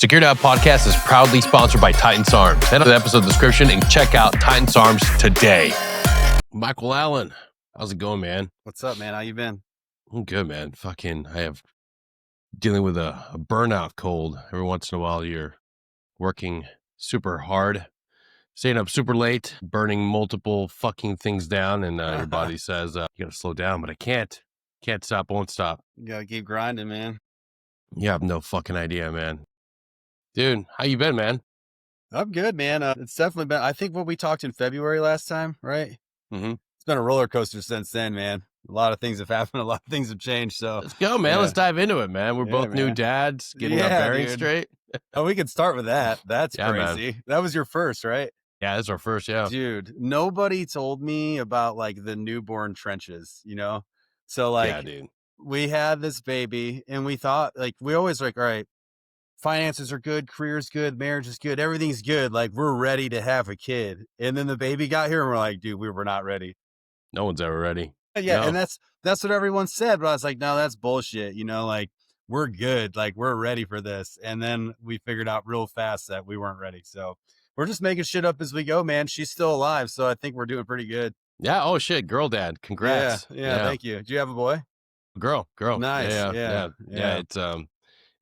Security Halt podcast is proudly sponsored by Titans Arms. Head to the episode description and check out Titans Arms today. Michael Allen, how's it going, man? What's up, man? How you been? I'm good, man. I have dealing with a burnout cold. Every once in a while, you're working super hard, staying up super late, burning multiple fucking things down, and your body says, you gotta slow down, but I can't. Can't stop, won't stop. You gotta keep grinding, man. You have no fucking idea, man. Dude, how you been, man? I'm good, man. It's definitely been, I think what we talked in February last time, right? Mm-hmm. It's been a roller coaster since then, man. A lot of things have happened. A lot of things have changed. So Let's go, man. Yeah. Let's dive into it, man. We're both new man. dads, getting our Yeah, bearings dude. straight. Oh, we can start with that. That's Yeah, man. crazy. That was your first, right? Yeah, this is our first, yeah. Dude, nobody told me about like the newborn trenches, you know? So like Yeah, dude. we had this baby and we thought like, we always like, all right, finances are good, career's good, marriage is good, everything's good. Like we're ready to have a kid. And then the baby got here and we're like, dude, we were not ready. No one's ever ready. Yeah. No. And that's what everyone said. But I was like, no, that's bullshit. You know, like we're good. Like we're ready for this. And then we figured out real fast that we weren't ready. So we're just making shit up as we go, man. She's still alive. So I think we're doing pretty good. Yeah. Oh shit. Girl dad. Congrats. Yeah. Thank you. Do you have a boy? Girl. Nice. Yeah. Yeah.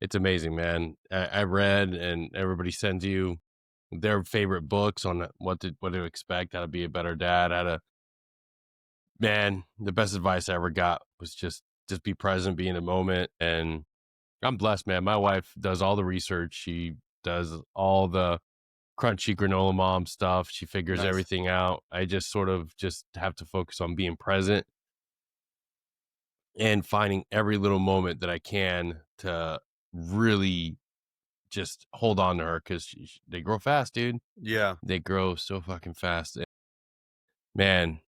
It's amazing, man. I read, and everybody sends you their favorite books on what to expect, how to be a better dad, man, the best advice I ever got was just be present, be in the moment. And I'm blessed, man. My wife does all the research. She does all the crunchy granola mom stuff. She figures Nice. everything out. I just sort of just have to focus on being present and finding every little moment that I can to really just hold on to her, because they grow fast, dude. Yeah. They grow so fucking fast. Man,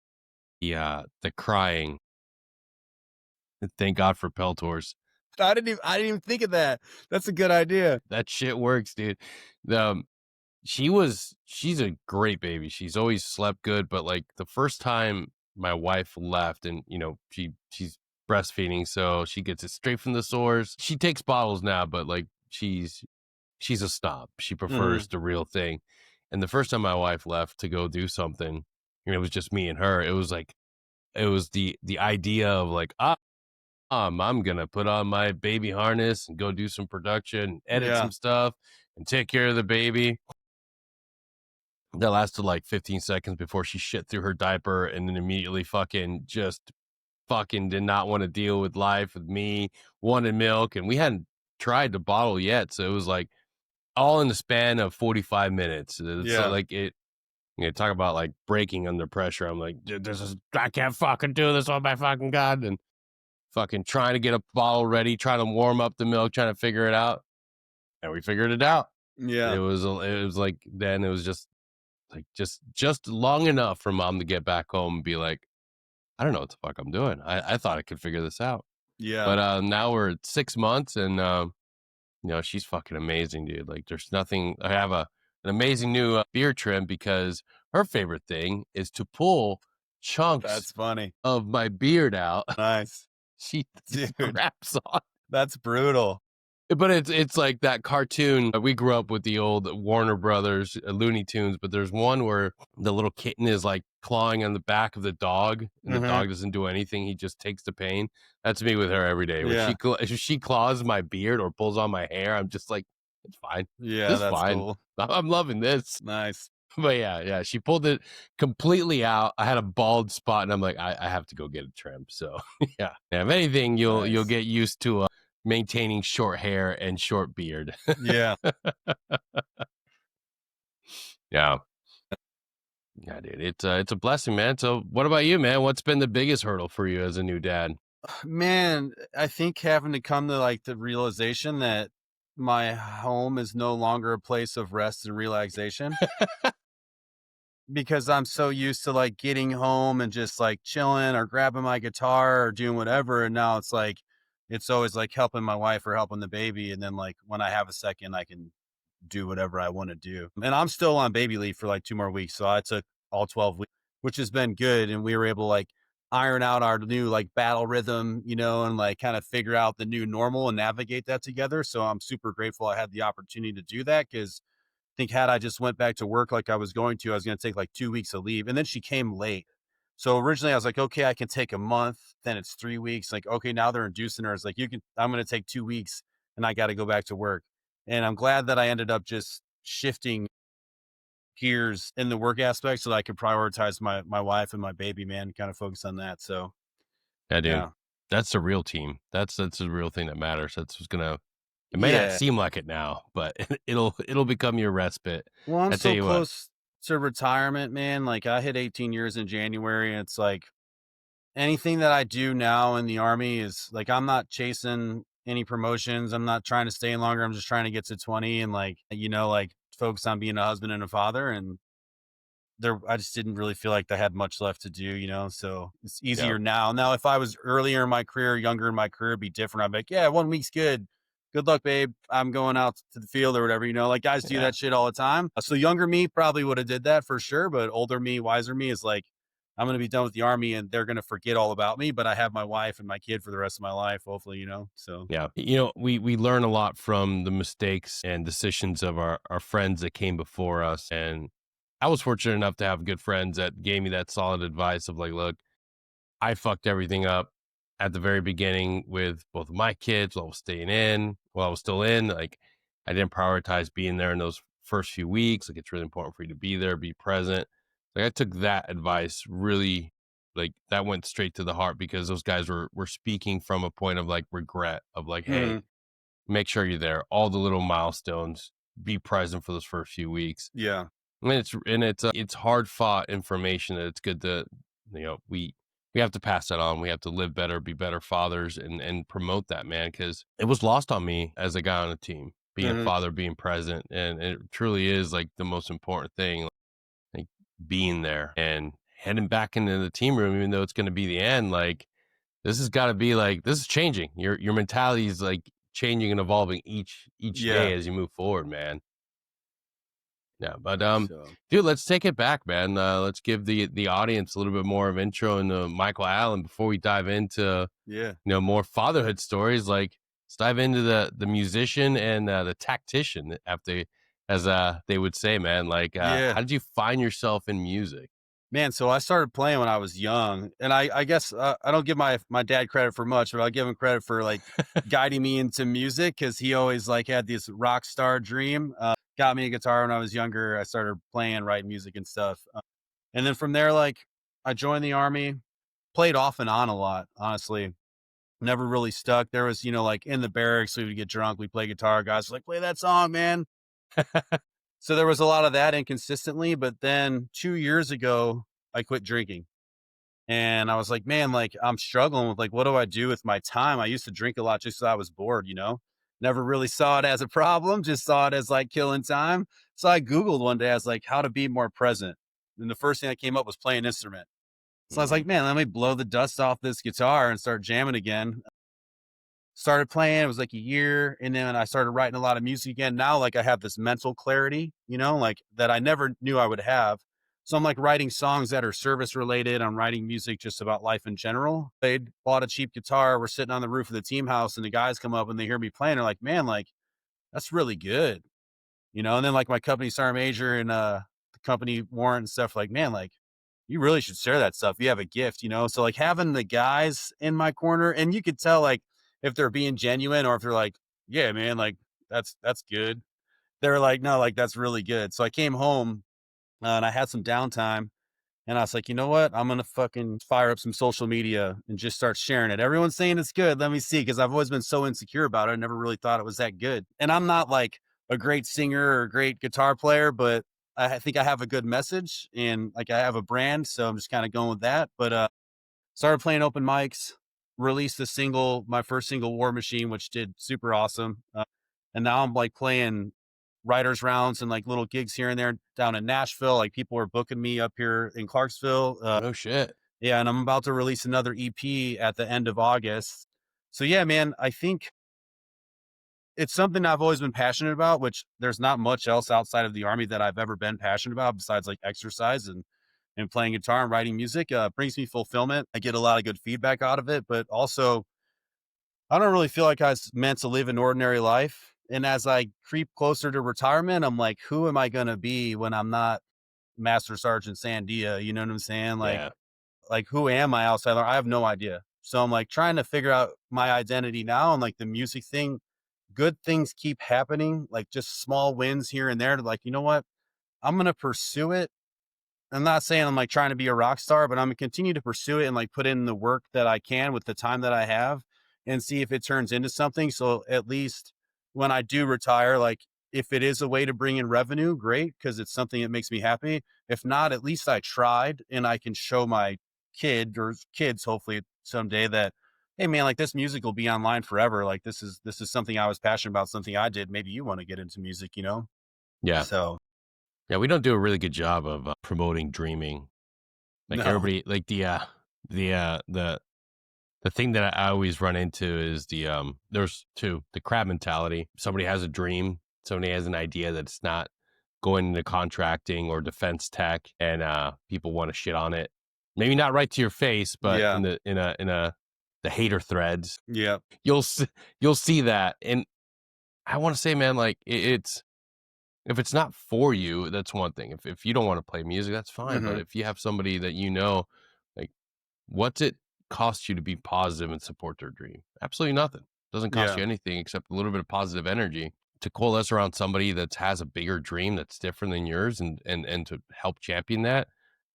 the crying. Thank God for Peltors. I didn't even think of that. That's a good idea. That shit works, dude. She's a great baby. She's always slept good, but like the first time my wife left, and she's breastfeeding, so she gets it straight from the source. She takes bottles now, but like she's a snob. She prefers the real thing. And the first time my wife left to go do something, and it was just me and her, it was the idea of like, I'm gonna put on my baby harness and go do some production, edit some stuff, and take care of the baby. That lasted like 15 seconds before she shit through her diaper, and then immediately fucking did not want to deal with life with me, wanted milk, and we hadn't tried the bottle yet, so it was like all in the span of 45 minutes. So like it, talk about like breaking under pressure. I'm like, I can't fucking do this, oh my fucking God. And fucking trying to get a bottle ready, trying to warm up the milk, trying to figure it out. And we figured it out. Yeah. It was like, then it was just like, just long enough for mom to get back home and be like, I don't know what the fuck I'm doing. I thought I could figure this out. Yeah. But now we're at 6 months, and she's fucking amazing, dude. Like there's nothing. I have an amazing new beard trim, because her favorite thing is to pull chunks That's funny. of my beard out. Nice. She Dude, craps on. that's brutal. But it's like that cartoon. We grew up with the old Warner Brothers Looney Tunes, but there's one where the little kitten is like clawing on the back of the dog, and the dog doesn't do anything. He just takes the pain. That's me with her every day. When she claws my beard or pulls on my hair, I'm just like, it's fine. Yeah, This is that's fine. cool. I'm loving this. Nice. But yeah, she pulled it completely out. I had a bald spot, and I'm like, I have to go get it trimmed. So yeah. If anything, you'll get used to maintaining short hair and short beard. Yeah. Yeah, dude. It's a blessing, man. So what about you, man? What's been the biggest hurdle for you as a new dad? Man, I think having to come to like the realization that my home is no longer a place of rest and relaxation. Because I'm so used to like getting home and just like chilling or grabbing my guitar or doing whatever. And now it's like, it's always like helping my wife or helping the baby. And then like when I have a second, I can do whatever I want to do. And I'm still on baby leave for like 2 more weeks. So I took all 12 weeks, which has been good. And we were able to like iron out our new like battle rhythm, and like kind of figure out the new normal and navigate that together. So I'm super grateful I had the opportunity to do that because I think had I just went back to work like I was going to, I was going to take like 2 weeks of leave. And then she came late. So originally I was like, okay, I can take a month. Then it's 3 weeks. Like, okay, now they're inducing her. It's like, I'm going to take 2 weeks and I got to go back to work. And I'm glad that I ended up just shifting gears in the work aspect so that I could prioritize my wife and my baby, man, kind of focus on that. So Yeah, dude. yeah. That's the real team. That's the real thing that matters. That's what's gonna it may not Yeah. seem like it now, but it'll become your respite. Well, I'm I tell so you what. close to retirement, man. Like I hit 18 years in January, and it's like anything that I do now in the army is like I'm not chasing any promotions. I'm not trying to stay longer. I'm just trying to get to 20 and like, like focus on being a husband and a father. And I just didn't really feel like I had much left to do, so it's Yeah, easier now. Now, if I was earlier in my career, younger in my career, it'd be different. I'd be like, yeah, 1 week's good. Good luck, babe. I'm going out to the field or whatever, like guys do yeah. that shit all the time. So younger me probably would have did that for sure. But older me, wiser me is like, I'm going to be done with the army and they're going to forget all about me. But I have my wife and my kid for the rest of my life, hopefully, so Yeah. We learn a lot from the mistakes and decisions of our friends that came before us. And I was fortunate enough to have good friends that gave me that solid advice of like, look, I fucked everything up at the very beginning with both of my kids while I was staying in, while I was still in. Like, I didn't prioritize being there in those first few weeks. Like, it's really important for you to be there, be present. Like, I took that advice really, like, that went straight to the heart because those guys were speaking from a point of like regret of like, hey, hmm make sure you're there. All the little milestones, be present for those first few weeks. yeah, And it's hard fought information that it's good to we have to pass that on. We have to live better, be better fathers, and promote that, man. Because it was lost on me as a guy on the team, being a hmm father, being present, and it truly is like the most important thing, like being there and heading back into the team room, even though it's going to be the end. Like this has got to be like this is changing. Your mentality is like changing and evolving each yeah. day as you move forward, man. Yeah, but So dude, let's take it back, man. Let's give the audience a little bit more of intro into Michael Allen before we dive into yeah, more fatherhood stories. Like, let's dive into the musician and the tactician, after as they would say, man. Like, yeah. how did you find yourself in music? Man, so I started playing when I was young, and I guess I don't give my dad credit for much, but I'll give him credit for like guiding me into music because he always like had this rock star dream. Got me a guitar when I was younger. I started playing, writing music and stuff, and then from there, like I joined the army, played off and on a lot. Honestly, never really stuck. There was, like in the barracks, we would get drunk, we play guitar. Guys were like, play that song, man. So there was a lot of that inconsistently, but then 2 years ago, I quit drinking. And I was like, man, like I'm struggling with like, what do I do with my time? I used to drink a lot just so I was bored, Never really saw it as a problem, just saw it as like killing time. So I Googled one day, I was like, how to be more present. And the first thing that came up was play an instrument. So I was Mm. like, man, let me blow the dust off this guitar and start jamming again. Started playing, it was like a year. And then I started writing a lot of music again. Now, like I have this mental clarity, like that I never knew I would have. So I'm like writing songs that are service related. I'm writing music just about life in general. They bought a cheap guitar. We're sitting on the roof of the team house, and the guys come up and they hear me playing. They're like, man, like that's really good. And then like my company sergeant major and the company warrant and stuff, like, man, like you really should share that stuff. You have a gift. So like having the guys in my corner, and you could tell like if they're being genuine or if they're like, yeah, man, like that's good. They're like, no, like that's really good. So I came home and I had some downtime. And I was like, you know what? I'm gonna fucking fire up some social media and just start sharing it. Everyone's saying it's good. Let me see, because I've always been so insecure about it. I never really thought it was that good. And I'm not like a great singer or a great guitar player, but I think I have a good message and like I have a brand. So I'm just kind of going with that. But started playing open mics, released the single, my first single, War Machine, which did super awesome. And now I'm like playing writers rounds and like little gigs here and there down in Nashville. Like people are booking me up here in Clarksville. No shit. Yeah, and I'm about to release another EP at the end of August. So yeah, man, I think it's something I've always been passionate about, which there's not much else outside of the army that I've ever been passionate about besides like exercise. And and playing guitar and writing music brings me fulfillment. I get a lot of good feedback out of it, but also I don't really feel like I was meant to live an ordinary life. And as I creep closer to retirement, I'm like, who am I going to be when I'm not Master Sergeant Sandia? You know what I'm saying? Yeah. Like who am I outside? I have no idea. So I'm like trying to figure out my identity now, and like the music thing, good things keep happening, like just small wins here and there to like, you know what? I'm going to pursue it. I'm not saying I'm like trying to be a rock star, but I'm gonna continue to pursue it and like put in the work that I can with the time that I have and see if it turns into something. So at least when I do retire, like if it is a way to bring in revenue, great, because it's something that makes me happy. If not, at least I tried and I can show my kid or kids hopefully someday that, hey man, like this music will be online forever. Like this is something I was passionate about, something I did. Maybe you want to get into music, you know? Yeah. So Yeah, we don't do a really good job of, promoting dreaming. Like, no. everybody like, the, the thing that I always run into is there's 2, the crab mentality. Somebody has a dream, somebody has an idea that's not going into contracting or defense tech, and, people wanna shit on it. Maybe not right to your face, but Yeah. the hater threads, Yeah. you'll s you'll see that, and I wanna say, man, like, it's if it's not for you, that's one thing. If you don't wanna play music, that's fine, but Hmm. if you have somebody that you know, like, what's it cost you to be positive and support their dream? Absolutely nothing. Doesn't cost Yeah. you anything except a little bit of positive energy to coalesce around somebody that has a bigger dream that's different than yours, and to help champion that,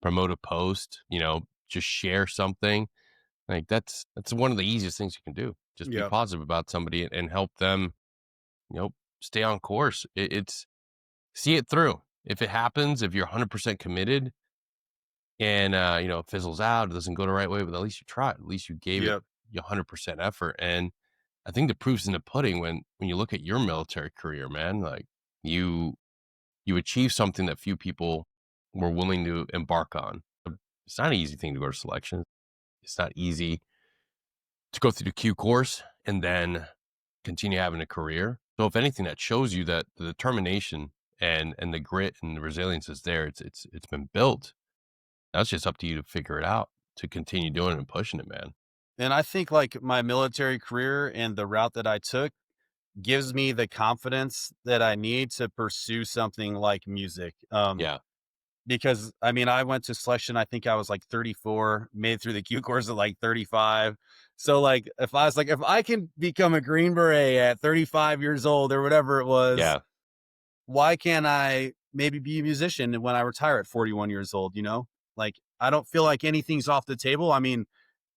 promote a post, just share something. Like, that's one of the easiest things you can do. Just be Yeah. positive about somebody and help them, you know, stay on course. It's see it through. If it happens, if you're 100% committed and, it fizzles out, it doesn't go the right way, but at least you tried. At least you gave it Yep. your 100% effort. And I think the proof's in the pudding when you look at your military career, man. Like, you you achieved something that few people were willing to embark on. It's not an easy thing to go to selection. It's not easy to go through the Q course and then continue having a career. So if anything, that shows you that the determination and the grit and the resilience is there. It's been built. That's just up to you to figure it out, to continue doing it and pushing it, man. And I think like my military career and the route that I took gives me the confidence that I need to pursue something like music. Yeah. Because I mean, I went to selection, I think I was like 34, made it through the Q course at like 35. So like if I was like, if I can become a Green Beret at 35 years old or whatever it was, Yeah. why can't I maybe be a musician when I retire at 41 years old, you know? Like I don't feel like anything's off the table. I mean,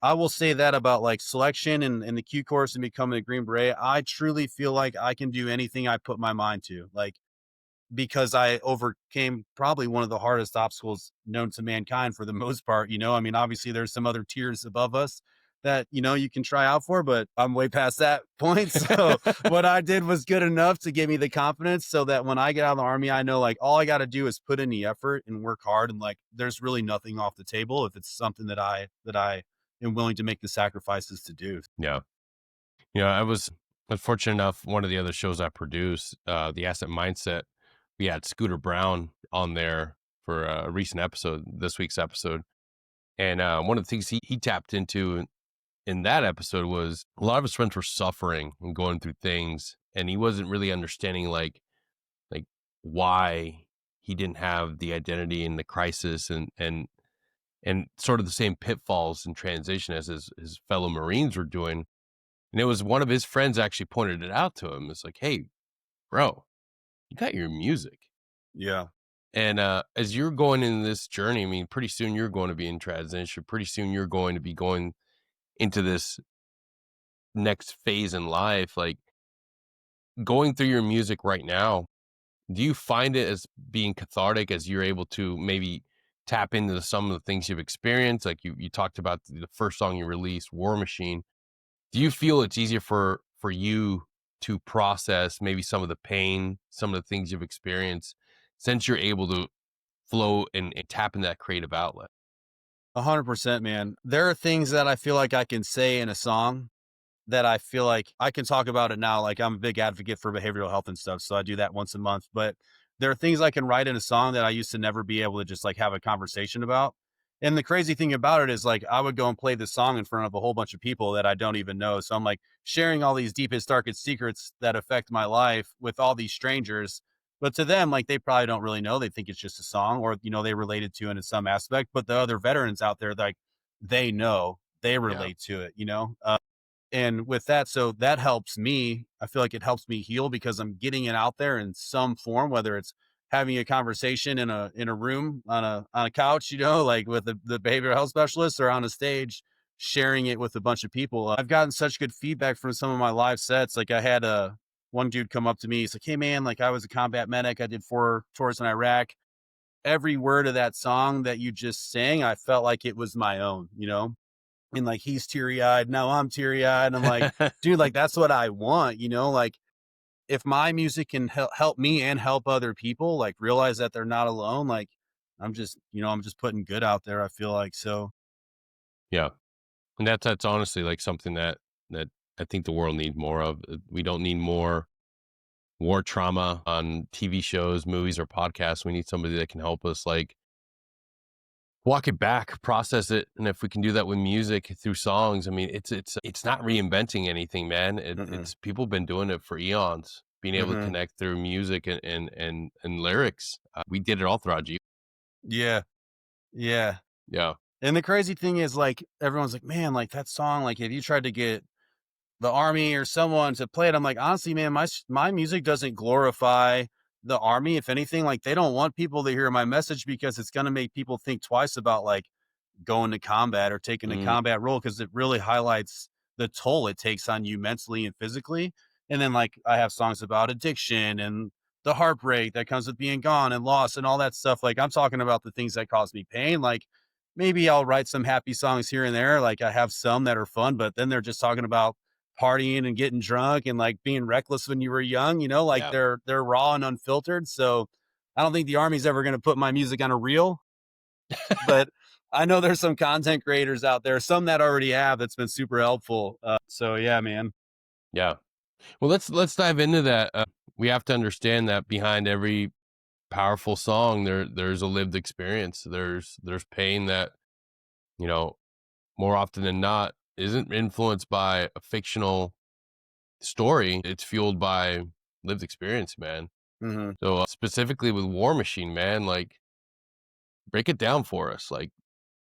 I will say that about like selection and the Q course and becoming a Green Beret. I truly feel like I can do anything I put my mind to. Like because I overcame probably one of the hardest obstacles known to mankind for the most part, you know? I mean, obviously there's some other tiers above us that, you know, you can try out for, but I'm way past that point. So what I did was good enough to give me the confidence so that when I get out of the army, I know like all I got to do is put in the effort and work hard. And like, there's really nothing off the table if it's something that I am willing to make the sacrifices to do. Yeah. I was unfortunate enough, one of the other shows I produced, the Asset Mindset, we had Scooter Brown on there for a recent episode, this week's episode. And one of the things he tapped into in that episode was a lot of his friends were suffering and going through things, and he wasn't really understanding like why he didn't have the identity in the crisis and sort of the same pitfalls and transition as his fellow Marines were doing. And it was one of his friends actually pointed it out to him. It's like, hey, bro, you got your music. Yeah. And as you're going in this journey, I mean, pretty soon you're going to be in transition. Pretty soon you're going to be going into this next phase in life. Like, going through your music right now, do you find it as being cathartic as you're able to maybe tap into some of the things you've experienced? Like, you talked about the first song you released, War Machine. Do you feel it's easier for you to process maybe some of the pain, some of the things you've experienced, since you're able to flow and tap in that creative outlet? 100%, man. There are things that I feel like I can say in a song that I feel like I can talk about it now. Like I'm a big advocate for behavioral health and stuff. So I do that once a month. But there are things I can write in a song that I used to never be able to just like have a conversation about. And the crazy thing about it is like I would go and play this song in front of a whole bunch of people that I don't even know. So I'm like sharing all these deepest, darkest secrets that affect my life with all these strangers. But to them, like they probably don't really know. They think it's just a song or, they related to it in some aspect. But the other veterans out there, like they know, they Yeah. relate to it. And with that, so that helps me. I feel like it helps me heal because I'm getting it out there in some form, whether it's having a conversation in a room on a couch, like with the behavioral health specialist, or on a stage sharing it with a bunch of people. I've gotten such good feedback from some of my live sets. Like I had one dude come up to me. He's like, "Hey man, like I was a combat medic. I did 4 tours in Iraq. Every word of that song that you just sang, I felt like it was my own." And like he's teary eyed. Now I'm teary eyed. I'm like, dude, like that's what I want. Like if my music can help me and help other people, like realize that they're not alone, like I'm just putting good out there. I feel like so. Yeah. And that's honestly like something that I think the world needs more of. We don't need more war trauma on TV shows, movies, or podcasts. We need somebody that can help us like walk it back, process it, and if we can do that with music through songs, I mean, it's not reinventing anything, man. Mm-mm. It's people been doing it for eons, being able to Mm-hmm. connect through music and lyrics. We did it all throughout. Yeah. Yeah. Yeah. And the crazy thing is, like, everyone's like, man, like that song, like, if you tried to get the army or someone to play it, I'm like, honestly, man, my music doesn't glorify the army. If anything, like, they don't want people to hear my message because it's going to make people think twice about like going to combat or taking a Mm, combat role because it really highlights the toll it takes on you mentally and physically. And then like I have songs about addiction and the heartbreak that comes with being gone and loss and all that stuff. Like I'm talking about the things that cause me pain. Like maybe I'll write some happy songs here and there. Like I have some that are fun, but then they're just talking about partying and getting drunk and like being reckless when you were young, like yeah. they're raw and unfiltered. So I don't think the army's ever going to put my music on a reel, but I know there's some content creators out there, some that already have, that's been super helpful. So yeah, man. Yeah. Well, let's dive into that. We have to understand that behind every powerful song, there's a lived experience. There's pain that you know more often than not isn't influenced by a fictional story. It's fueled by lived experience, man. Hmm. So specifically with War Machine, man, like break it down for us. Like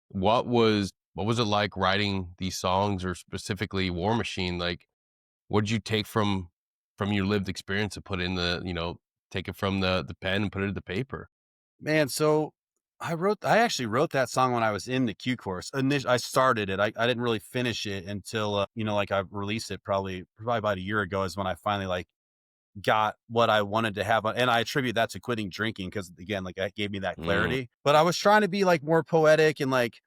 what was it like writing these songs, or specifically War Machine? Like what did you take from your lived experience and put in take it from the pen and put it to the paper? Man, so I actually wrote that song when I was in the Q course. I started it. I didn't really finish it until like I released it probably about a year ago is when I finally like got what I wanted to have. And I attribute that to quitting drinking because again, like that gave me that Mm, clarity. But I was trying to be like more poetic and like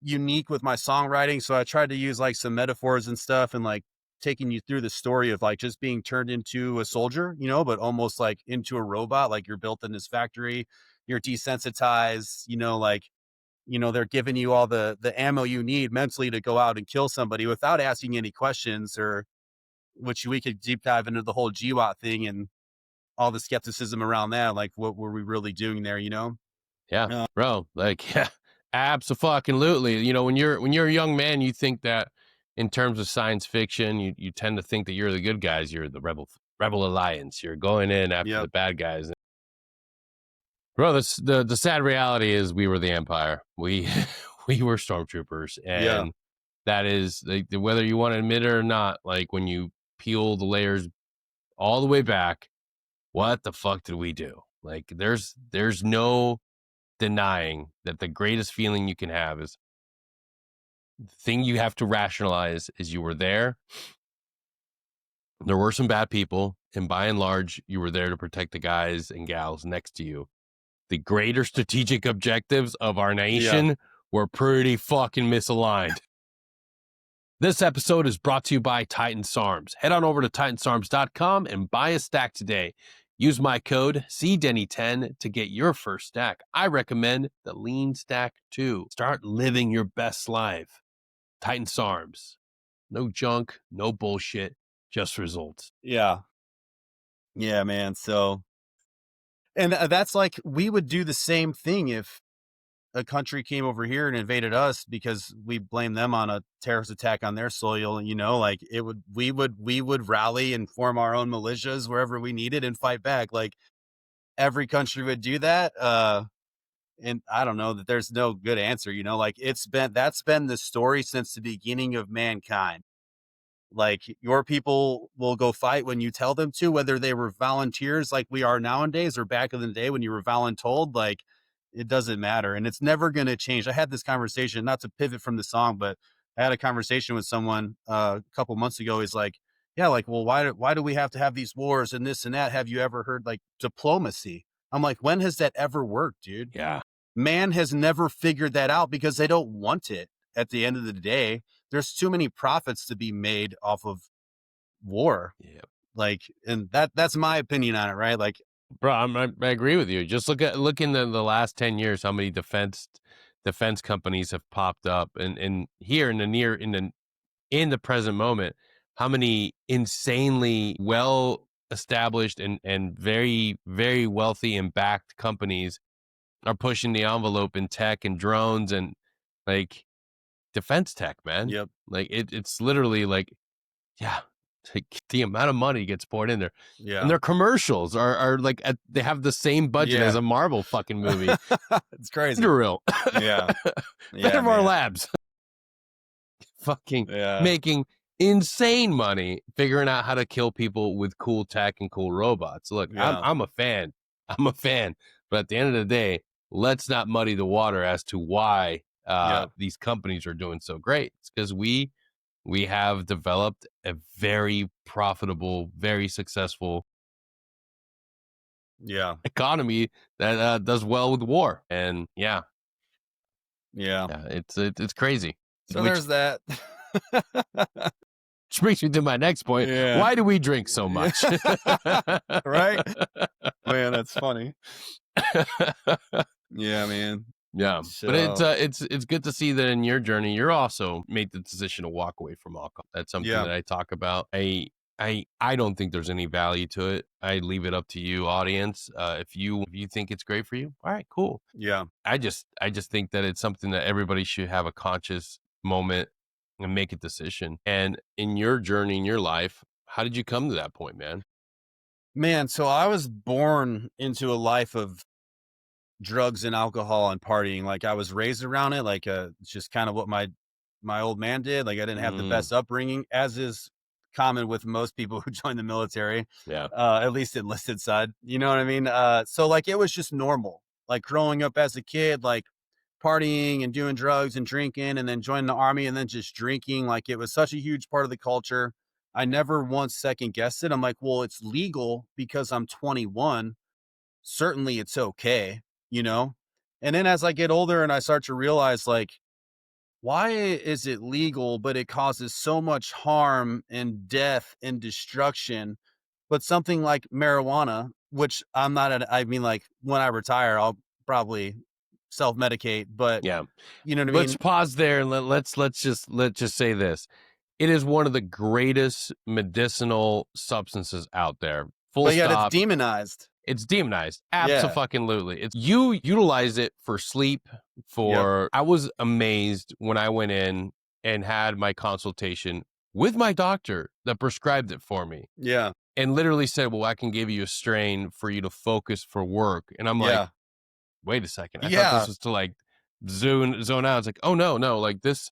unique with my songwriting. So I tried to use like some metaphors and stuff and like taking you through the story of like just being turned into a soldier, but almost like into a robot. Like you're built in this factory, you're desensitized, like, they're giving you all the ammo you need mentally to go out and kill somebody without asking any questions or which we could deep dive into the whole GWAT thing and all the skepticism around that. Like what were we really doing there? yeah, Uh, bro. Like, yeah, absolutely. When you're a young man, you think that in terms of science fiction, you tend to think that you're the good guys. You're the rebel alliance. You're going in after yep. the bad guys. Bro, the sad reality is we were the Empire. We we were stormtroopers, Yeah. and that is like, whether you want to admit it or not. Like when you peel the layers all the way back, what the fuck did we do? Like there's no denying that the greatest feeling you can have is the thing you have to rationalize is you were there. There were some bad people, and by and large, you were there to protect the guys and gals next to you. The greater strategic objectives of our Yeah. nation were pretty fucking misaligned. This episode is brought to you by Titan SARMs. Head on over to titansarms.com and buy a stack today. Use my code CDenny10 to get your first stack. I recommend the Lean Stack 2. Start living your best life. Titan SARMs. No junk, no bullshit, just results. Yeah. Yeah, man. So And that's like we would do the same thing if a country came over here and invaded us because we blame them on a terrorist attack on their soil. You know, like we would rally and form our own militias wherever we needed and fight back. Like every country would do that. And I don't know that there's no good answer, you know, like that's been the story since the beginning of mankind. Like your people will go fight when you tell them to, whether they were volunteers like we are nowadays or back in the day when you were voluntold, like it doesn't matter. And it's never going to change. I had this conversation, not to pivot from the song, but I had a conversation with someone a couple months ago. He's like, yeah, like, well, why do we have to have these wars and this and that? Have you ever heard like diplomacy? I'm like, when has that ever worked, dude? Yeah. Man has never figured that out because they don't want it at the end of the day. There's too many profits to be made off of war. Yeah. Like, and that's my opinion on it, right? Like, Bro, I agree with you. Just look in the last 10 years, how many defense companies have popped up, and here in the present moment, how many insanely well established and very, very wealthy and backed companies are pushing the envelope in tech and drones and like defense tech, man. yep, Like it's literally like, yeah, like the amount of money gets poured in there. And yeah, their commercials are like they have the same budget as yeah. a Marvel fucking movie. It's crazy. Literal. Yeah, Better yeah, of our man. labs fucking Yeah, making insane money figuring out how to kill people with cool tech and cool robots. Look, yeah, I'm a fan. I'm a fan. But at the end of the day, let's not muddy the water as to why yep, these companies are doing so great. It's because we have developed a very profitable, very successful yeah, economy that does well with war. And yeah, yeah. yeah, it's crazy. So Which there's that. brings me to my next point. Yeah, Why do we drink so yeah. much? Right, man. That's funny. Yeah, man. Yeah, but So it's good to see that in your journey, you're also made the decision to walk away from alcohol. That's something yeah, that I talk about. I don't think there's any value to it. I leave it up to you, audience. If you think it's great for you, all right, cool. yeah. I just think that it's something that everybody should have a conscious moment and make a decision. And in your journey in your life, how did you come to that point, man? Man, so I was born into a life of drugs and alcohol and partying. Like I was raised around it. Like it's just kind of what my old man did. Like I didn't have the Mm, best upbringing, as is common with most people who join the military, yeah, at least enlisted side. You know what I mean? So like it was just normal. Like growing up as a kid, like partying and doing drugs and drinking, and then joining the army and then just drinking. Like it was such a huge part of the culture. I never once second guessed it. I'm like, well, it's legal because I'm 21, certainly it's okay, you know? And then as I get older and I start to realize, like, why is it legal, but it causes so much harm and death and destruction? But something like marijuana, which I mean, like, when I retire, I'll probably self medicate, but yeah. you know what I Let's mean? pause there and let's just say this. It is one of the greatest medicinal substances out there. Full But yet it's stop. demonized. It's demonized. Yeah. Abso-fucking-lutely. It's you utilize it for sleep, Yep. for I was amazed when I went in and had my consultation with my doctor that prescribed it for me Yeah. and literally said, "Well, I can give you a strain for you to focus for work." And I'm like, Yeah. wait a second. I thought this Yeah. was to like zone out. It's like, oh no, like this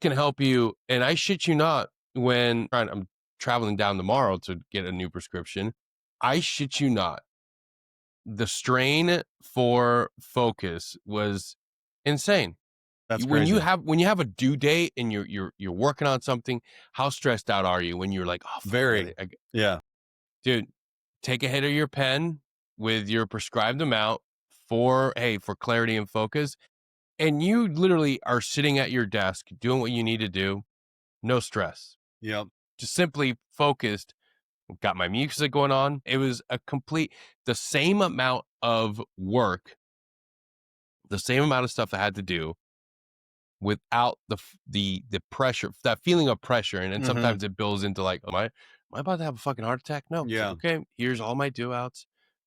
can help you. And I shit you not, when I'm traveling down tomorrow to get a new prescription, I shit you not. The strain for focus was insane. That's When you crazy. have a due date and you're working on something, how stressed out are you when you're like, oh fuck, Very. Yeah. dude, take a hit of your pen with your prescribed amount for clarity and focus. And you literally are sitting at your desk doing what you need to do. No stress. Yep. Just simply focused. Got my music going on. It was the same amount of work, the same amount of stuff I had to do without the pressure, that feeling of pressure. And then Hmm. sometimes it builds into like, am I about to have a fucking heart attack? No. It's like, Yeah. okay, here's all my do outs.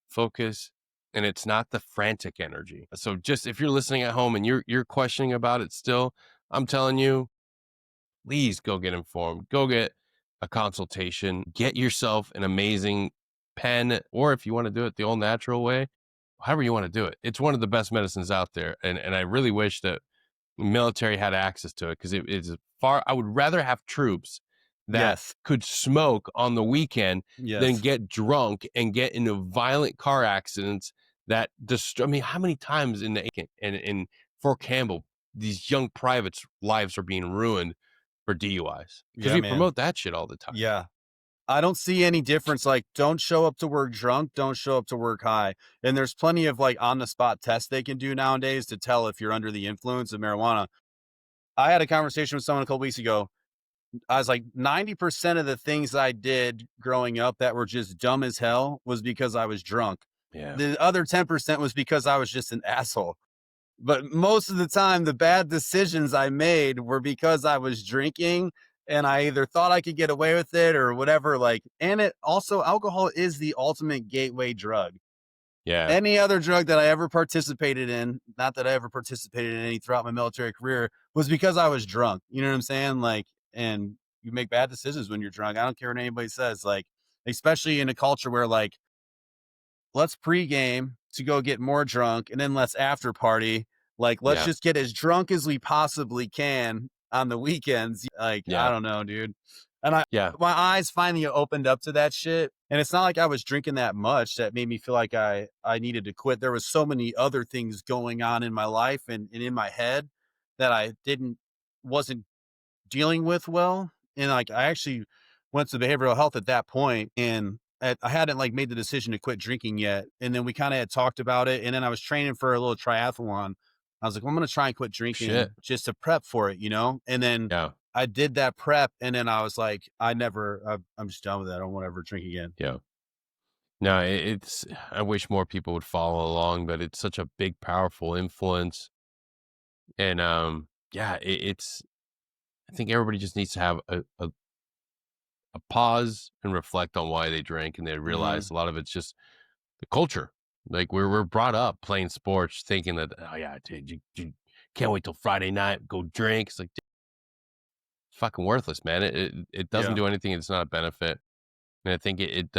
Focus. and it's not the frantic energy. So just if you're listening at home and you're questioning about it still, I'm telling you, please go get informed. Go get a consultation. Get yourself an amazing pen, or if you want to do it the old natural way, however you want to do it. It's one of the best medicines out there, and I really wish that military had access to it because it is far. I would rather have troops that Yes. could smoke on the weekend than Yes. get drunk and get into violent car accidents that destroy. I mean, how many times in the and in Fort Campbell these young privates' lives are being ruined for DUIs because Yeah, we man. promote that shit all the time. Yeah. I don't see any difference, like, don't show up to work drunk, don't show up to work high, and there's plenty of, like, on the spot tests they can do nowadays to tell if you're under the influence of marijuana. I had a conversation with someone a couple weeks ago. I was like, 90% of the things I did growing up that were just dumb as hell was because I was drunk. Yeah, The other 10% was because I was just an asshole. But most of the time, the bad decisions I made were because I was drinking and I either thought I could get away with it or whatever. Like, and it also, alcohol is the ultimate gateway drug. yeah, Any other drug that I ever participated in, not that I ever participated in any throughout my military career, was because I was drunk. You know what I'm saying? Like, and you make bad decisions when you're drunk. I don't care what anybody says. Like, especially in a culture where, like, let's pregame to go get more drunk and then let's after party. Like, let's yeah, just get as drunk as we possibly can on the weekends. Like, I yeah, don't know, dude. And I, yeah, my eyes finally opened up to that shit. And it's not like I was drinking that much that made me feel like I needed to quit. There was so many other things going on in my life and in my head that I wasn't dealing with well. And like I actually went to behavioral health at that point, and I hadn't like made the decision to quit drinking yet. And then we kind of had talked about it. And then I was training for a little triathlon. I was like, well, I'm going to try and quit shit, drinking just to prep for it, you know? And then yeah, I did that prep. And then I was like, I'm just done with that. I don't want to ever drink again. yeah. No, it's. I wish more people would follow along, but it's such a big, powerful influence, and yeah, it's. I think everybody just needs to have a pause and reflect on why they drink, and they realize Hmm. a lot of it's just the culture. Like we're brought up playing sports, thinking that oh yeah, dude, you can't wait till Friday night go drink. It's like dude, it's fucking worthless, man. It doesn't Yeah, do anything. It's not a benefit, and I think it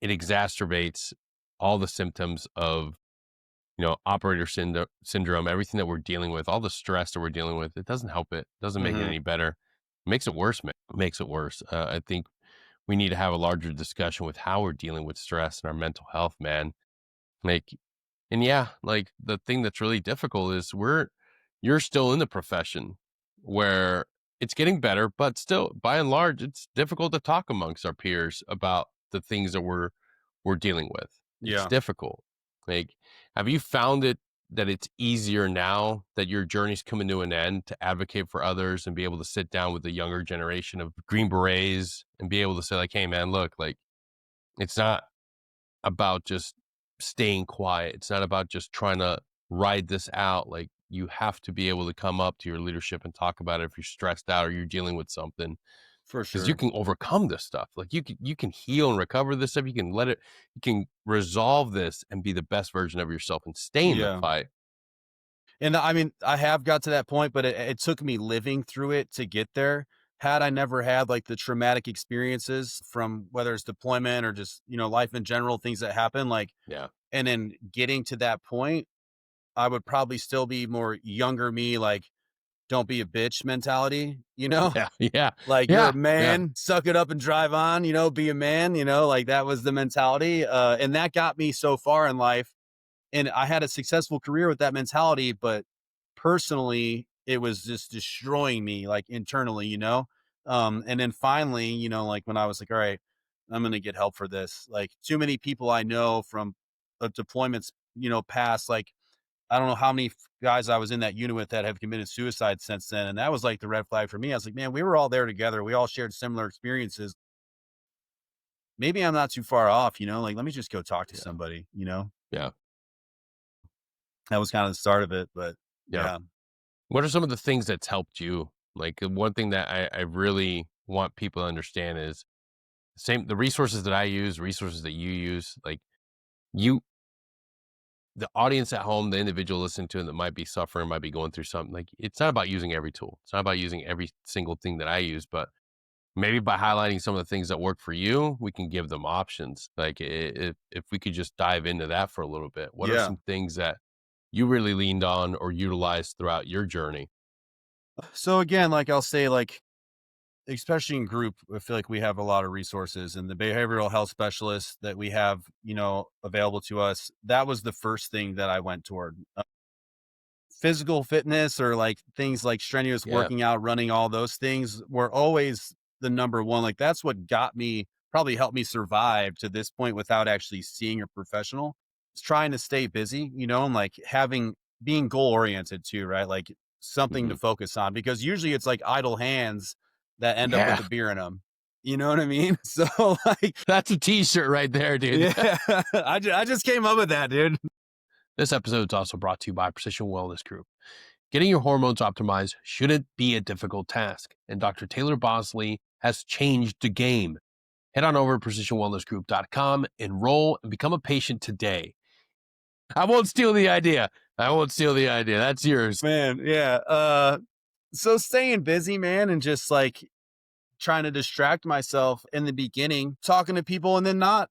it exacerbates all the symptoms of operator syndrome, everything that we're dealing with, all the stress that we're dealing with. It doesn't help it. Doesn't make it hmm, any better. It makes it worse, man. It makes it worse. I think we need to have a larger discussion with how we're dealing with stress and our mental health, man. Like, and yeah, like the thing that's really difficult is you're still in the profession where it's getting better, but still, by and large, it's difficult to talk amongst our peers about the things that we're dealing with. It's yeah, difficult. Like, have you found it that it's easier now that your journey's coming to an end to advocate for others and be able to sit down with the younger generation of Green Berets and be able to say, like, hey, man, look, like, it's not about just staying quiet. It's not about just trying to ride this out. Like, you have to be able to come up to your leadership and talk about it if you're stressed out or you're dealing with something for because you sure. can overcome this stuff. Like you can heal and recover this stuff. You can you can resolve this and be the best version of yourself and stay in the Yeah. fight. And I mean, I have got to that point, but it took me living through it to get there. Had I never had like the traumatic experiences from whether it's deployment or just, life in general, things that happen, like, Yeah. and then getting to that point, I would probably still be more younger me, like, don't be a bitch mentality, Yeah. Yeah. like you're a Yeah. Yeah. man, suck it up and drive on, be a man, like that was the mentality. And that got me so far in life, and I had a successful career with that mentality, but personally, it was just destroying me like internally, and then finally, like when I was like, all right, I'm going to get help for this. Like too many people I know from deployments, past, like, I don't know how many guys I was in that unit with that have committed suicide since then. And that was like the red flag for me. I was like, man, we were all there together. We all shared similar experiences. Maybe I'm not too far off, like, let me just go talk to Yeah. somebody. Yeah. That was kind of the start of it, but Yeah. yeah. What are some of the things that's helped you? Like one thing that I really want people to understand is the resources that I use, resources that you use, like the audience at home, the individual listening to it that might be suffering, might be going through something, like, it's not about using every tool. It's not about using every single thing that I use, but maybe by highlighting some of the things that work for you, we can give them options. Like, if we could just dive into that for a little bit, what are Yeah. some things that you really leaned on or utilized throughout your journey? So again, like I'll say, like, especially in group, I feel like we have a lot of resources, and the behavioral health specialists that we have, available to us. That was the first thing that I went toward. Physical fitness or like things like strenuous Yeah. working out, running, all those things were always the number one. Like that's what got me, probably helped me survive to this point without actually seeing a professional. It's trying to stay busy, and like being goal oriented too, right? Like something to Mhm. focus on, because usually it's like idle hands that end up with Yeah. a beer in them. You know what I mean? So like, That's a t-shirt right there, dude. yeah, I just came up with that, dude. This episode is also brought to you by Precision Wellness Group. Getting your hormones optimized shouldn't be a difficult task, and Dr. Taylor Bosley has changed the game. Head on over to precisionwellnessgroup.com, enroll, and become a patient today. I won't steal the idea. I won't steal the idea. That's yours. Man, yeah. So staying busy, man, and just like trying to distract myself in the beginning, talking to people, and then not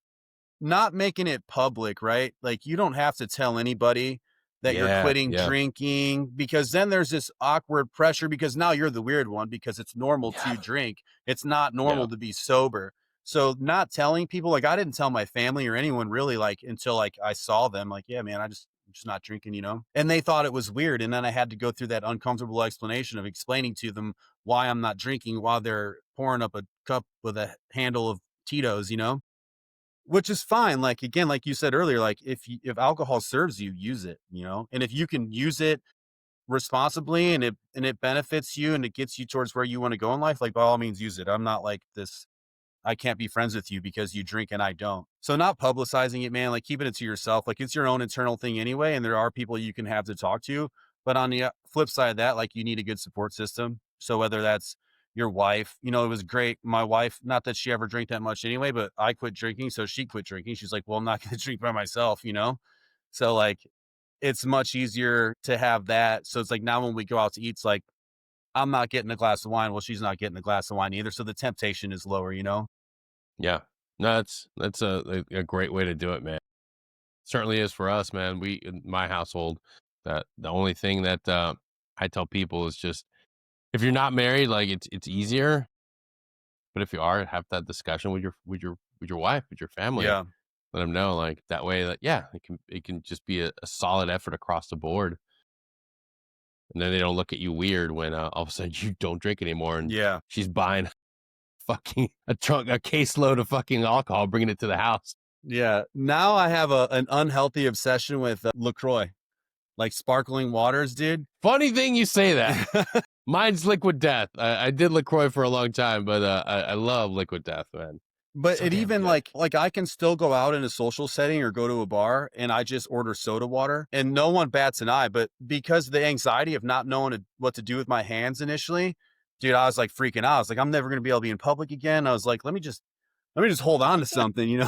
making it public, right? Like you don't have to tell anybody that you're Yeah, quitting yeah, drinking, because then there's this awkward pressure, because now you're the weird one, because it's normal yeah, to drink. It's not yeah, normal to be sober. So not telling people, like I didn't tell my family or anyone really, like until like I saw them, like, yeah, man, I'm just not drinking, And they thought it was weird. And then I had to go through that uncomfortable explanation of explaining to them why I'm not drinking while they're pouring up a cup with a handle of Tito's. Which is fine. Like, again, like you said earlier, like if alcohol serves you, use it, and if you can use it responsibly, and it benefits you and it gets you towards where you want to go in life, like by all means use it. I'm not like this, I can't be friends with you because you drink and I don't. So not publicizing it, man, like keeping it to yourself. Like it's your own internal thing anyway. And there are people you can have to talk to. But on the flip side of that, like you need a good support system. So whether that's your wife, it was great. My wife, not that she ever drank that much anyway, but I quit drinking. So she quit drinking. She's like, well, I'm not going to drink by myself. So like it's much easier to have that. So it's like now when we go out to eat, it's like, I'm not getting a glass of wine. Well, she's not getting a glass of wine either. So the temptation is lower. yeah. No, that's a great way to do it, man. Certainly is for us, man. We in my household, that the only thing that I tell people is just if you're not married, like it's easier. But if you are, have that discussion with your wife, with your family. Yeah. Let them know, like that way that yeah, it can just be a solid effort across the board. And then they don't look at you weird when all of a sudden you don't drink anymore and Yeah. she's buying fucking a caseload of fucking alcohol, bringing it to the house. Yeah. Now I have an unhealthy obsession with LaCroix, like sparkling waters, dude. Funny thing you say that. Mine's Liquid Death. I did LaCroix for a long time, but I love Liquid Death, man. But So it damn even good. like I can still go out in a social setting or go to a bar and I just order soda water and no one bats an eye. But because of the anxiety of not knowing what to do with my hands initially, dude, I was like freaking out. I was like, I'm never gonna be able to be in public again. I was like, let me just hold on to something.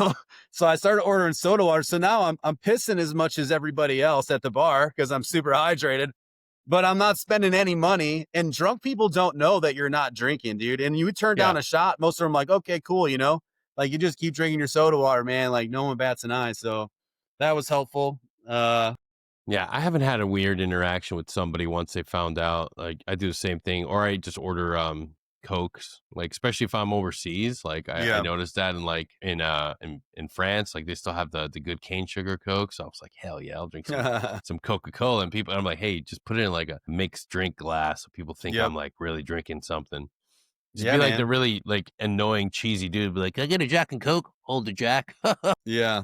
So I started ordering soda water. So now I'm pissing as much as everybody else at the bar because I'm super hydrated, but I'm not spending any money. And drunk people don't know that you're not drinking, dude. And you turn Yeah. down a shot, most of them like, okay, cool. Like you just keep drinking your soda water, man. Like no one bats an eye. So that was helpful. Yeah, I haven't had a weird interaction with somebody once they found out. Like I do the same thing, or I just order Cokes. Like especially if I'm overseas, like I Yeah. noticed that in France, like they still have the good cane sugar Coke. So I was like, hell yeah, I'll drink some Coca Cola. And people, I'm like, hey, just put it in like a mixed drink glass, so people think Yep. I'm like really drinking something. Just Yeah, be like the man. really like annoying cheesy dude. Be like, can I get a Jack and Coke? Hold the Jack. Yeah,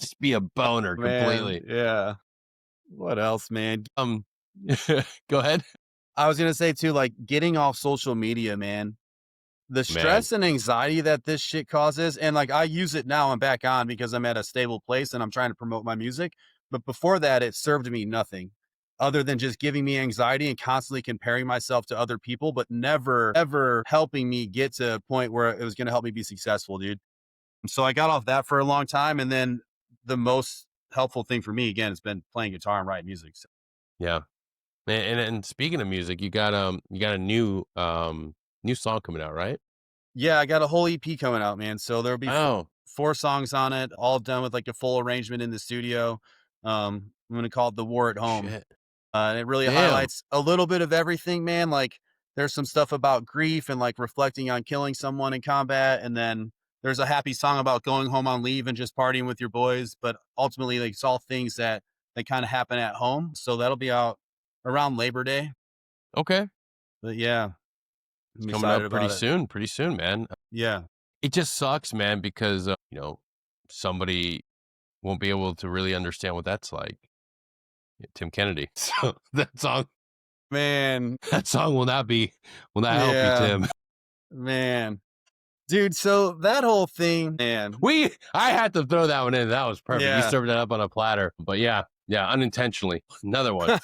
Just be a boner man. completely. Yeah. What else, man? Um, go ahead, I was gonna say too, like getting off social media, man. The man. stress and anxiety that this shit causes, and like I use it now, I'm back on because I'm at a stable place and I'm trying to promote my music. But before that, it served me nothing other than just giving me anxiety and constantly comparing myself to other people, but never ever helping me get to a point where it was going to help me be successful, dude. So I got off that for a long time. And then the most helpful thing for me again has been playing guitar and writing music. So. Yeah. And speaking of music, you got a new song coming out, right? Yeah, I got a whole EP coming out, man. So there'll be Oh, four songs on it, all done with like a full arrangement in the studio. I'm gonna call it "The War at Home." shit. And it really Damn. highlights a little bit of everything, man. Like there's some stuff about grief and like reflecting on killing someone in combat, and then there's a happy song about going home on leave and just partying with your boys. But ultimately, like it's all things that kind of happen at home. So that'll be out around Labor Day. Okay. But yeah, It's I'm coming excited up about it. pretty soon, man. Yeah, It just sucks, man, because somebody won't be able to really understand what that's like. Tim Kennedy. So man. that song will not help you, Yeah, Tim. man. Dude, so that whole thing, man. I had to throw that one in. That was perfect. You Yeah. served it up on a platter. But yeah, yeah, unintentionally. Another one.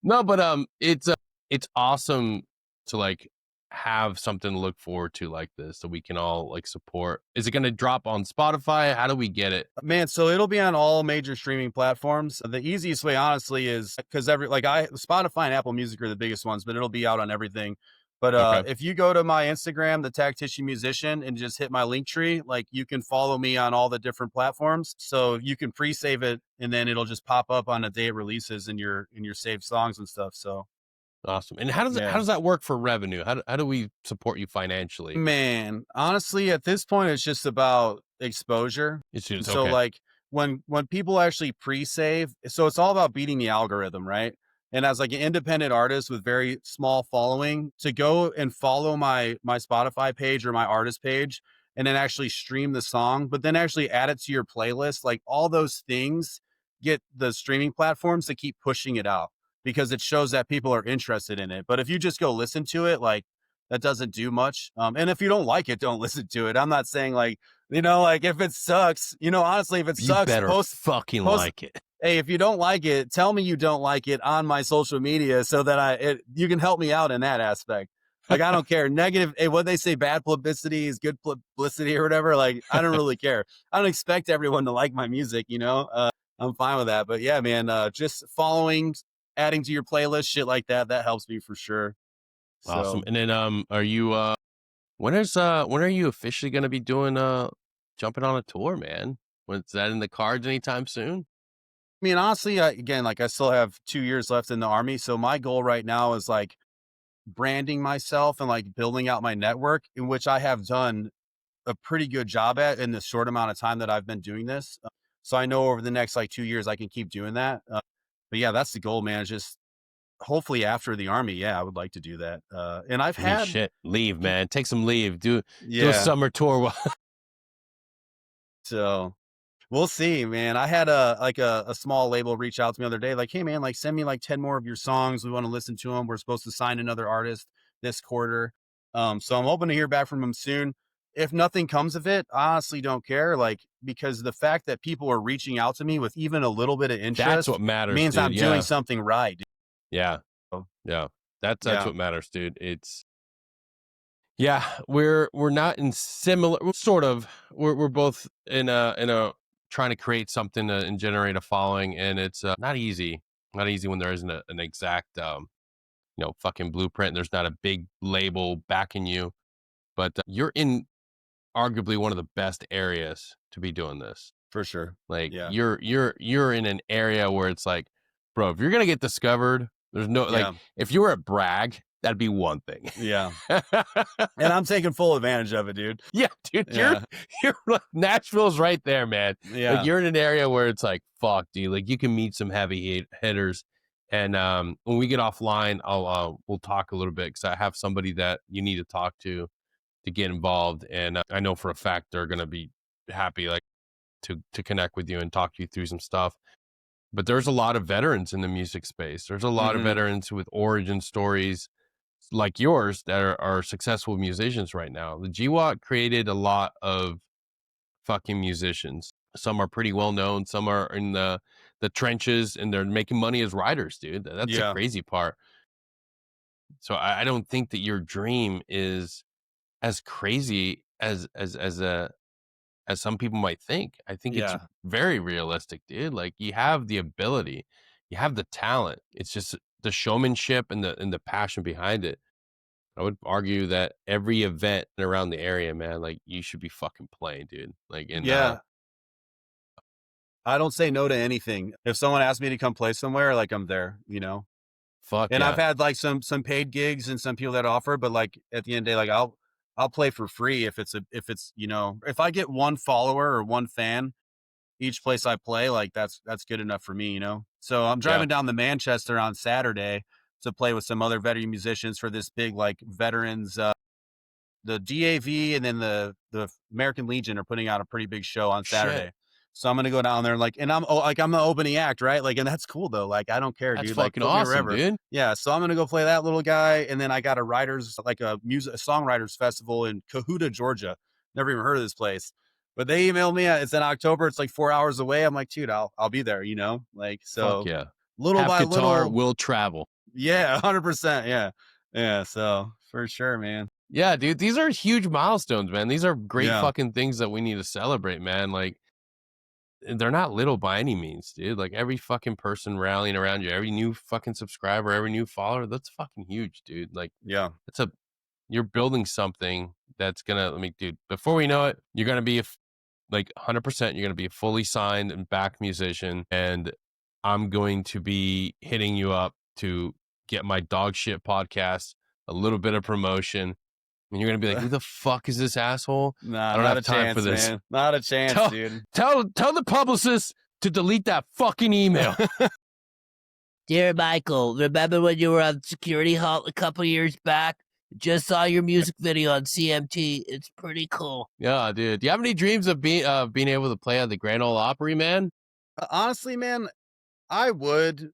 No, but it's awesome to like have something to look forward to like this so we can all like support. Is it going to drop on Spotify? How do we get it? Man, so it'll be on all major streaming platforms. The easiest way, honestly, is because Spotify and Apple Music are the biggest ones, but it'll be out on everything. But Okay. if you go to my Instagram, the Tactician Musician, and just hit my link tree, like you can follow me on all the different platforms. So you can pre-save it, and then it'll just pop up on the day it releases in your saved songs and stuff. So Awesome. And how yeah. does that work for revenue? How do we support you financially? Man, honestly, at this point, it's just about exposure. It's So, okay. like when people actually pre-save, so it's all about beating the algorithm, right? And as like an independent artist with very small following, to go and follow my Spotify page or my artist page, and then actually stream the song, but then actually add it to your playlist, like all those things get the streaming platforms to keep pushing it out because it shows that people are interested in it. But if you just go listen to it, like that doesn't do much. And if you don't like it, don't listen to it. I'm not saying like, like if it sucks, honestly, if it You sucks, better fucking post, like it. hey, if you don't like it, tell me you don't like it on my social media so that you can help me out in that aspect. Like, I don't care. Negative, hey, what they say, bad publicity is good publicity or whatever. Like, I don't really care. I don't expect everyone to like my music. I'm fine with that. But yeah, man, just following, adding to your playlist, shit like that, that helps me for sure. Awesome. So, And then are you when are you officially gonna be doing jumping on a tour, man? Was that in the cards anytime soon? I mean, honestly, again, like I still have 2 years left in the army. So my goal right now is like branding myself and like building out my network, in which I have done a pretty good job at in the short amount of time that I've been doing this. So I know over the next like 2 years, I can keep doing that. But yeah, that's the goal, man. Is just hopefully after the army, yeah, I would like to do that. And I've I mean, had, shit, leave, man. Take some leave. Do a yeah. summer tour. So we'll see, man. I had a small label reach out to me the other day, like, "Hey, man, like send me like 10 more of your songs. We want to listen to them. We're supposed to sign another artist this quarter." So I'm hoping to hear back from them soon. If nothing comes of it, I honestly don't care. Like, because the fact that people are reaching out to me with even a little bit of That's interest what matters, means dude. I'm doing Yeah. something right. Yeah. So, Yeah. That's yeah, what matters, dude. It's yeah, we're not in similar sort of we're both in a trying to create something and generate a following, and it's not easy. Not easy when there isn't an exact fucking blueprint. There's not a big label backing you, but you're in arguably one of the best areas to be doing this. for sure. Like Yeah, you're in an area where it's like, bro, if you're gonna get discovered, there's no like yeah, if you were at Bragg, that'd be one thing. yeah. And I'm taking full advantage of it, dude. Yeah, dude, Yeah, you're like Nashville's right there, man. Like yeah, you're in an area where it's like, fuck, dude. Like you can meet some hitters. And when we get offline, I'll we'll talk a little bit because I have somebody that you need to talk to get involved, and I know for a fact they're gonna be happy like to connect with you and talk you through some stuff. But there's a lot of veterans in the music space. There's a lot of hmm, veterans with origin stories like yours that are successful musicians right now. The GWAT created a lot of fucking musicians. Some are pretty well known. Some are in the trenches and they're making money as writers, dude. That's the yeah. crazy part. So I don't think that your dream is as crazy as a as some people might think. I think it's Yeah. very realistic, dude. Like you have the ability, you have the talent. It's just the showmanship and the passion behind it. I would argue that every event around the area, man, like you should be fucking playing, dude. Like in Yeah. I don't say no to anything. If someone asks me to come play somewhere, like I'm there, you know? fuck And I've yeah. had like some paid gigs and some people that offer, but like at the end of the day, like I'll play for free if it's, you know, if I get one follower or one fan each place I play, like that's good enough for me, you know? So I'm Yeah. driving down to Manchester on Saturday to play with some other veteran musicians for this big like veterans the DAV and then the American Legion are putting out a pretty big show on Shit. Saturday. So I'm gonna go down there and like, and I'm the opening act, right? Like, and that's cool though. Like, I don't care, That's dude. Like, fucking put me awesome, wherever. dude. Yeah. So I'm gonna go play that little guy, and then I got a writers like a songwriters festival in Cahuta, Georgia. Never even heard of this place, but they emailed me. It's in October. It's like 4 hours away. I'm like, dude, I'll be there. You know, like Fuck so, yeah. little Have by guitar, little. will travel. Yeah, 100%. Yeah, yeah. So for sure, man. Yeah, dude, these are huge milestones, man. These are great Yeah, fucking things that we need to celebrate, man. Like they're not little by any means, dude. Like every fucking person rallying around you, every new fucking subscriber, every new follower, that's fucking huge, dude. Like yeah. it's a you're building something that's gonna let me dude, before we know it, you're gonna be like 100%, you're gonna be a fully signed and backed musician, and I'm going to be hitting you up to get my dog shit podcast, a little bit of promotion, and you're gonna be like, "Who the fuck is this asshole? I Nah, don't not have a time for chance, this." man. Not a chance, Tell dude. tell the publicist to delete that fucking email. Dear Michael, remember when you were on Security Halt a couple years back? Just saw your music video on CMT. It's pretty cool. Yeah, dude. Do you have any dreams of being able to play at the Grand Ole Opry, man? Honestly, man, I would.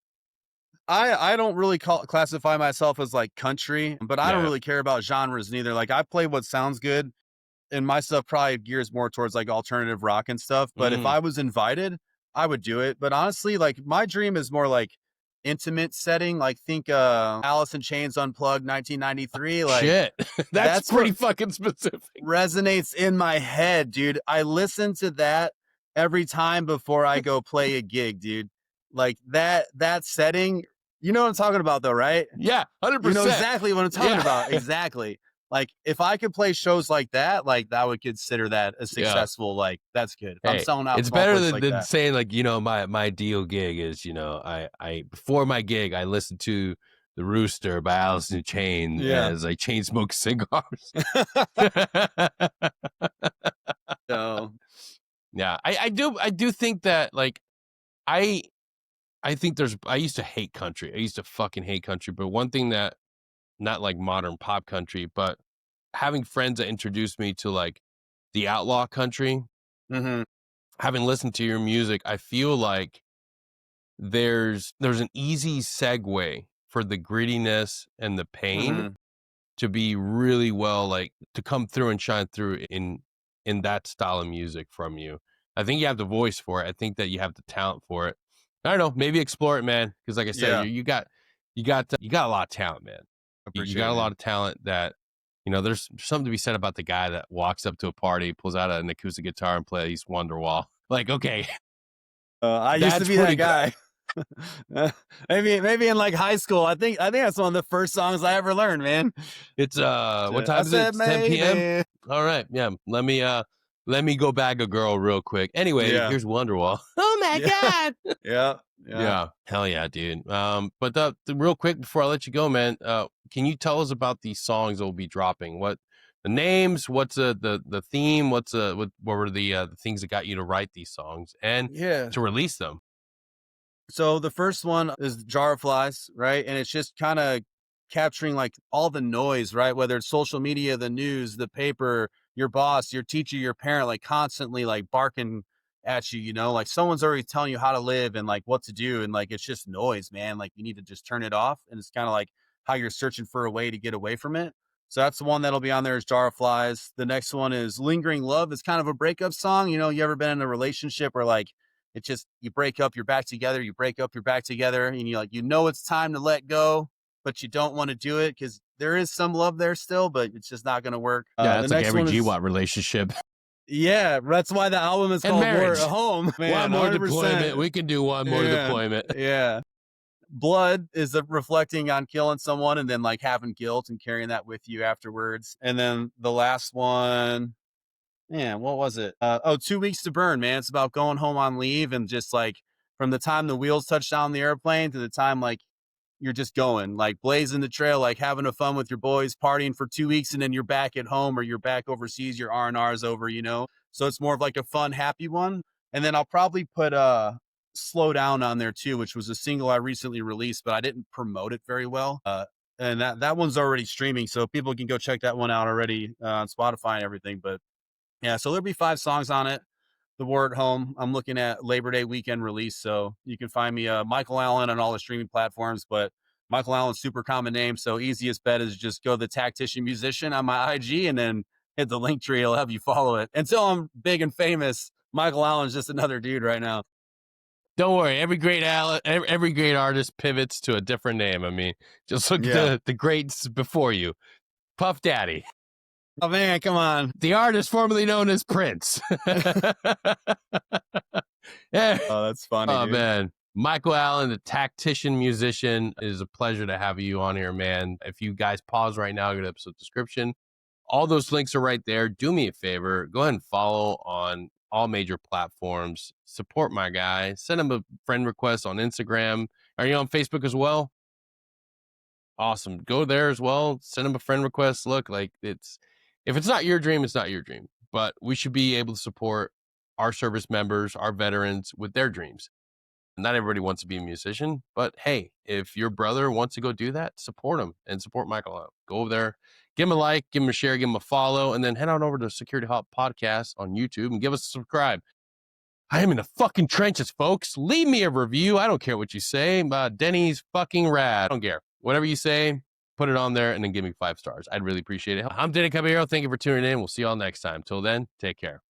I don't really classify myself as like country, but I don't Yeah. really care about genres neither. Like I play what sounds good, and my stuff probably gears more towards like alternative rock and stuff. But if Mm, I was invited, I would do it. But honestly, like my dream is more like intimate setting. Like think Alice in Chains Unplugged 1993. Like shit. That's that's what pretty fucking specific. resonates in my head, dude. I listen to that every time before I go play a gig, dude. Like that setting, you know what I'm talking about though, right? Yeah, You know 100%. exactly what I'm talking Yeah. about. Exactly. Like if I could play shows like that, like I would consider that a Yeah. successful, like that's good. If I'm Hey, selling out it's small better places than, like that. saying like, my ideal gig is, I before my gig, I listen to The Rooster by Alice in Chains Yeah. as I chain smoke cigars. So Yeah, I do think that like I I think I used to hate country. I used to fucking hate country, but one thing that not like modern pop country, but having friends that introduced me to like the outlaw country, mhm, having listened to your music, I feel like there's an easy segue for the grittiness and the pain mhm. to be really well like to come through and shine through in that style of music from you. I think you have the voice for it. I think that you have the talent for it. I don't know, maybe explore it, man, because like I said, Yeah. you got a lot of talent, man. You Appreciate got it, a lot man. of talent that there's something to be said about the guy that walks up to a party, pulls out an acoustic guitar and plays Wonderwall. Like, okay, I used to that's be that pretty cool. guy. Maybe in like high school. I think that's one of the first songs I ever learned, man. It's what I time is it? said It's 10 p.m. maybe. All right, yeah. Let me go bag a girl real quick. Anyway, Yeah. here's Wonderwall. Oh my Yeah. god. Yeah. Yeah. Yeah, hell yeah, dude. But the real quick before I let you go, man, can you tell us about these songs that will be dropping? What the names? What's the theme? What were the things that got you to write these songs and Yeah. to release them? So the first one is Jar of Flies, right? And it's just kind of capturing like all the noise, right? Whether it's social media, the news, the paper, your boss, your teacher, your parent, like constantly like barking at you, like someone's already telling you how to live and like what to do. And like it's just noise, man. Like you need to just turn it off. And it's kind of like how you're searching for a way to get away from it. So that's the one that'll be on there is Jar of Flies. The next one is Lingering Love. It's kind of a breakup song. You ever been in a relationship where like it's just you break up, you're back together, you break up, you're back together, and you're like, it's time to let go, but you don't want to do it because there is some love there still, but it's just not going to work. Yeah, The that's like next every one is GWAT relationship. Yeah, that's why the album is And called marriage. Home. Man, one more 100%. deployment. We can do one more deployment. Yeah. Blood is reflecting on killing someone and then like having guilt and carrying that with you afterwards. And then the last one, man, what was it? 2 Weeks to Burn, man. It's about going home on leave and just like from the time the wheels touch down the airplane to the time like you're just going, like blazing the trail, like having a fun with your boys, partying for 2 weeks, and then you're back at home or you're back overseas, your R&R's over, you know? So it's more of like a fun, happy one. And then I'll probably put Slow Down on there too, which was a single I recently released, but I didn't promote it very well. And that one's already streaming, so people can go check that one out already on Spotify and everything. But yeah, so there'll be 5 songs on it. The War at Home. I'm looking at Labor Day weekend release, so you can find me Michael Allen on all the streaming platforms. But Michael Allen's super common name, so easiest bet is just go the Tactician Musician on my IG and then hit the link tree. It'll have you follow it. Until I'm big and famous, Michael Allen's just another dude right now. Don't worry, every great artist pivots to a different name. I mean, just look at the greats before you. Puff Daddy. Oh man, come on. The artist formerly known as Prince. Yeah. Oh, that's funny. Oh dude. Man. Michael Allen, the Tactician Musician. It is a pleasure to have you on here, man. If you guys pause right now, go to episode description. All those links are right there. Do me a favor. Go ahead and follow on all major platforms. Support my guy. Send him a friend request on Instagram. Are you on Facebook as well? Awesome. Go there as well. Send him a friend request. Look, like if it's not your dream, it's not your dream. But we should be able to support our service members, our veterans with their dreams. Not everybody wants to be a musician, but hey, if your brother wants to go do that, support him and support Michael out. Go over there, give him a like, give him a share, give him a follow, and then head on over to Security Halt Podcast on YouTube and give us a subscribe. I am in the fucking trenches, folks. Leave me a review. I don't care what you say. Denny's fucking rad. I don't care. Whatever you say, put it on there and then give me 5 stars. I'd really appreciate it. I'm Deny Caballero. Thank you for tuning in. We'll see you all next time. Till then, take care.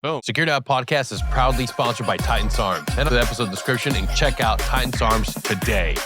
Boom. Security Halt Podcast is proudly sponsored by Titan's Arms. Head to the episode description and check out Titan's Arms today.